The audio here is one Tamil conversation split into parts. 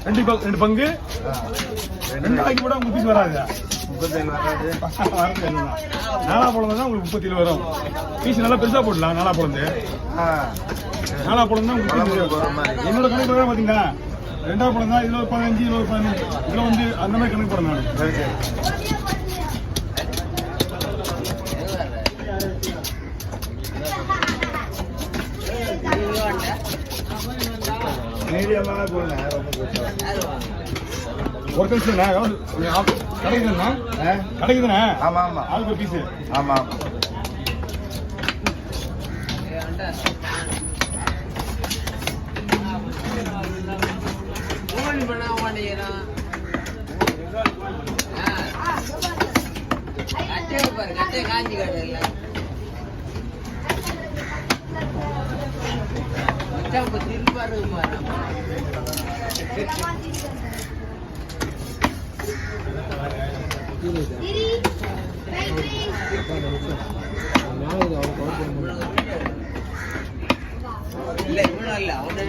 ரெண்டு பங்கு 2 ஆக்கி கூட உங்களுக்கு பீஸ் வராது. 37 வராது. நாலா பழம் தான் உங்களுக்கு 37 வரும். பீஸ் நல்லா பெருசா போடலாம். நாலா பழம் தான் உங்களுக்கு என்னோட கணக்கு பிரகாரம் பாத்தீங்களா 2ஆவது பழம் தான். இதுல 15 இதுல 15 இதுல வந்து அந்த மாதிரி கணக்கு போட நான் ஒரு கிடைக்குதுண்ணா. ஆமா ஆமா ஆளுக்கு பீஸ். ஆமா காஞ்சி கடை திருப்பாரு இல்ல இவ்வளவு இல்ல அவனே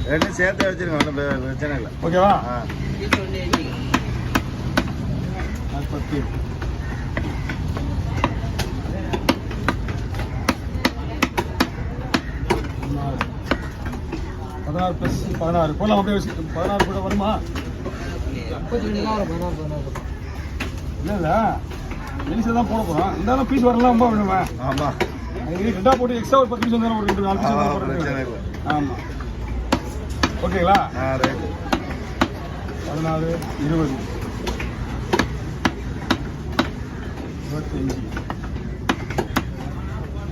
ரெண்டும் சேர்த்து வச்சிருங்க, ஒன்றும் பிரச்சனை இல்லை. ஓகேவா? பதினாறு + 16 போடலாம். அப்படியே 16 கூட வருமா? இல்லை இல்லை மெலிசாக தான் போட போகிறோம். இருந்தாலும் பீஸ் வரலாம் ரொம்ப வேணுமே. ஆமாம், ரெண்டாக போட்டு எக்ஸ்ட்ரா ஒரு 10 பீஸ் வந்தாலும் ஒரு 2 4 பீஸ். ஆமாம், ஓகேங்களா? 14 20 25 30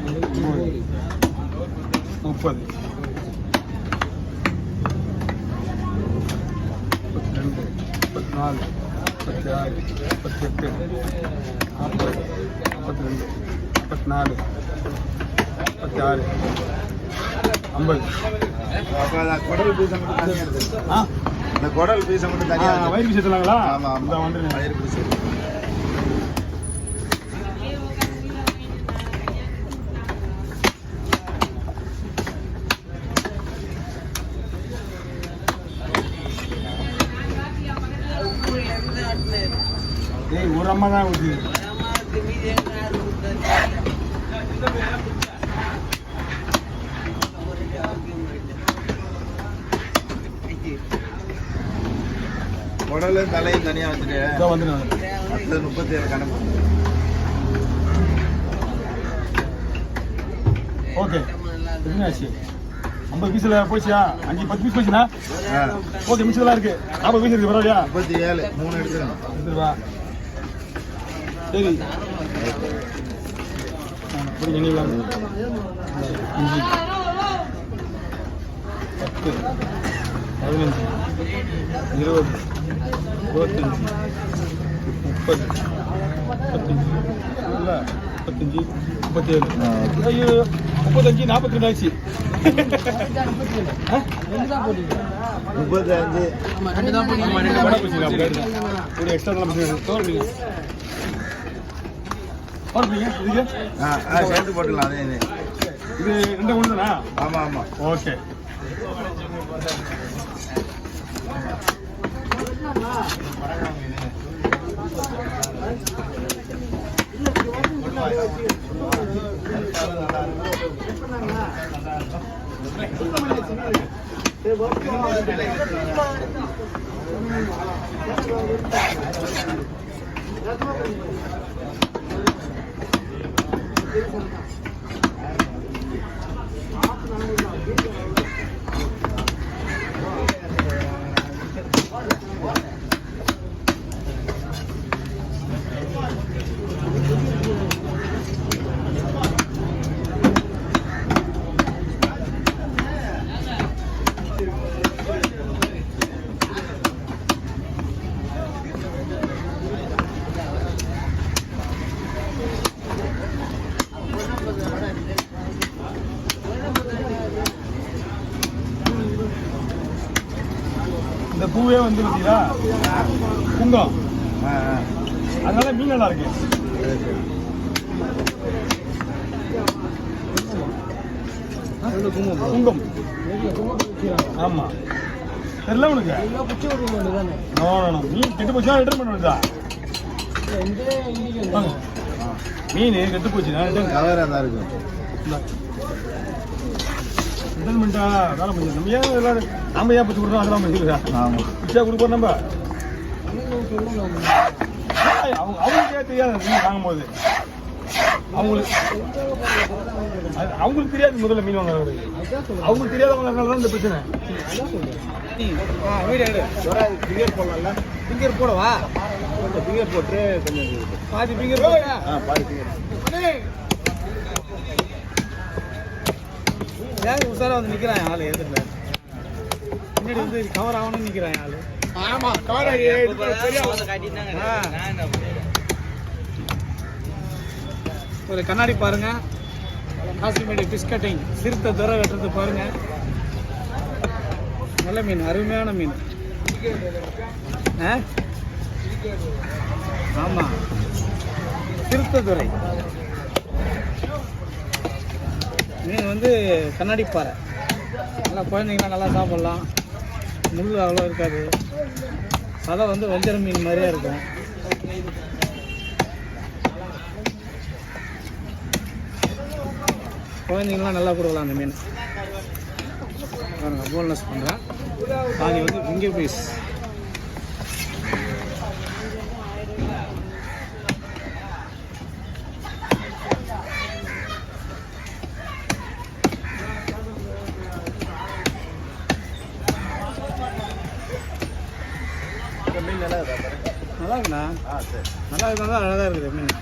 32 34 36 38 40 42 43 44 குடல் பீஸை மட்டும் தனியாக எடுத்து இந்த குடல் பீஸை மட்டும் தனியாக வயிறு பீஸ் எடுத்துலாங்களா? ஆமாம் ஆமாம், வந்து வயிறு பீஸ் ஒரு அம்மா தான் ஊற்றி குடலும் தலையும் தனியாக வச்சுட்டு வந்து 37 கணக்கு. ஓகே, என்னாச்சு? 50 பீஸில் போயிடுச்சா? 5 10 பீஸ் போயிடுச்சுண்ணா. ஓகே, மிச்சதெல்லாம் இருக்கு. 40 பீஸ் இருக்கு. பரவாயில்லையா? 37 3 எடுத்துருங்க. எடுத்துருவா. சரி, ஒரு எண்ணிக்கலாம். 5 10 15 20 25 30 இல்லை 35 37. ஐயோ 35 42 ஆச்சு. 35 ஒரு எக்ஸ்ட்ரா சேர்த்து போட்டுக்கலாம். அதே இது 2 ஒன்று தானா? ஆமாம் ஆமாம். ஓகே, பூவே வந்து பார்த்தீங்களா குங்கம், அதனால மீன் நல்லா இருக்கு. குங்கம் ஆமா தெரியல உனக்கு. மீன் கெட்டு போச்சுன்னா ரிட்டர்ன் பண்ண வேண்டியதா. மீன் கெட்டு போச்சுன்னா ரிட்டர்ன் பண்ணிட்டா வேலை பண்ணி நம்ம ஏன் எல்லாரும் நாம ஏன் பச்சு கொடுறோம் அதெல்லாம் பண்ணிக்கிறோம். பிச்சா கொடுப்போம் நம்ம. அவங்களுக்கே தெரியாது மீன் வாங்கும்போது. அவங்களுக்கு தெரியாது முதல்ல மீன் வாங்குறது. அவங்களுக்கு தெரியாதவங்கனால தான் இந்த பிரச்சனை. ஃபிங்கர் போடலாம்ல? ஃபிங்கர் போடவா? கொஞ்சம் ஃபிங்கர் போட்டு கொஞ்சம் பாதி ஃபிங்கர் பாதி ஃபிங்கர். ஏன் உசாரா வந்து நிற்கிறான் ஆள் எதிர்ல? முன்னாடி வந்து கவர் ஆகணும்னு நிற்கிறான் ஆள். ஆமா கவர் ஆகி ஒரு கண்ணாடி பாருங்க. காசிமேடு ஃபிஷ் கட்டிங் சிறுத்தை துறை வெட்டுறது பாருங்க. நல்ல மீன், அருமையான மீன். ஆமா சிறுத்தை துறை மீன் வந்து கண்ணாடி பாறை. நல்லா குழந்தைங்களாம் நல்லா சாப்பிட்லாம். முள் அவ்வளோ இருக்காது. சதை வந்து வஞ்சர மீன் மாதிரியே இருக்கும். குழந்தைங்களாம் நல்லா கொடுக்கலாம் அந்த மீன். பாருங்க போன்லெஸ் பண்ணுறேன். பாதி வந்து ஃபிங்கர் பீஸ். மீன் நல்லா இருக்கா? நல்லா இருக்குண்ணா. நல்லா இருந்தால் தான் அழகாக இருக்குது மீன்.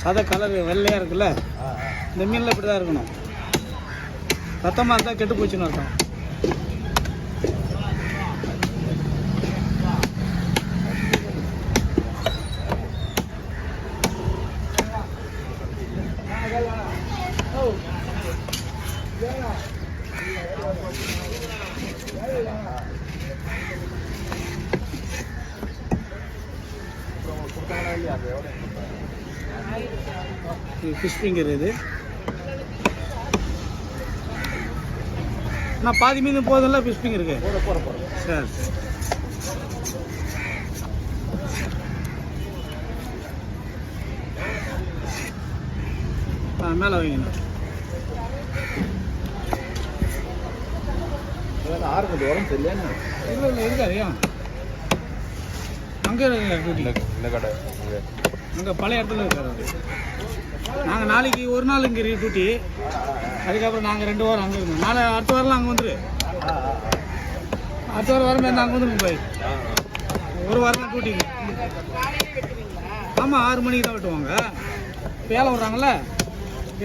சாதா கலர் வெள்ளையாக இருக்குல்ல, இந்த மீனில் இப்படி தான் இருக்கணும். ரத்தமாக இருந்தால் கெட்டு போச்சுன்னு அர்த்தம். ஃபிஷ் ஃபிங்கர் இது. நான் பாதி மீன் போதும்ல ஃபிஷ் ஃபிங்கர் இருக்கு. சரி மேலே வைங்க. ஆரம்பத்து உரம் தெரியல. இல்லை இல்லை இருக்காது. ஏன் அங்கே இந்த கடை அங்கே பழைய இடத்துல இருக்காரு. நாங்கள் நாளைக்கு ஒரு நாள் இங்கே டியூட்டி. அதுக்கப்புறம் நாங்கள் 2 வாரம் அங்கே இருந்தோம். அடுத்த வாரம்லாம் அங்கே வந்துரு. அடுத்த வாரம் வரமே அங்கே வந்துருங்க போய். ஒரு வாரம் தான் டியூட்டிங்க. ஆமாம் 6 மணிக்கு தான் வெட்டுவாங்க. வேலை விட்றாங்கல்ல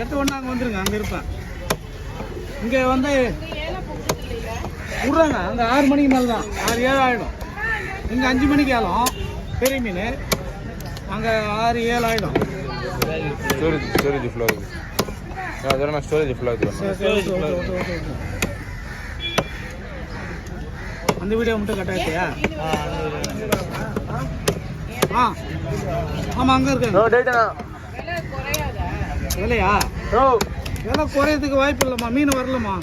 8 ஒன்று அங்கே வந்துருங்க. அங்கே இருப்பேன். இங்கே வந்து விட்றாங்க. அங்கே 6 மணிக்கு மேலே தான் 6 7 ஆகிடும். இங்கே 5 மணிக்கு ஏலம் பெரிய மீன். அங்கே 6 7 ஆகிடும். ஸ்டோரேஜ் ஃப்ளோ ஆகுது. அதெல்லாம் ஸ்டோரேஜ் ஃப்ளோ ஆகுது. அந்த வீடியோ மட்டும் கட் ஆகிட்டியா? ஆமாம் அங்கே இருக்கு. விலையா? விலை குறையதுக்கு வாய்ப்பு இல்லைம்மா. மீன் வரலம்மா.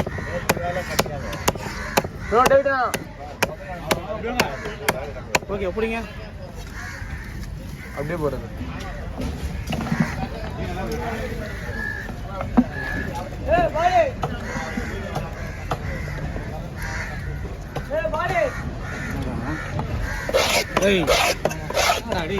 ஓகே அப்படிங்க. அப்படியே போடுறது. ஏய் அடி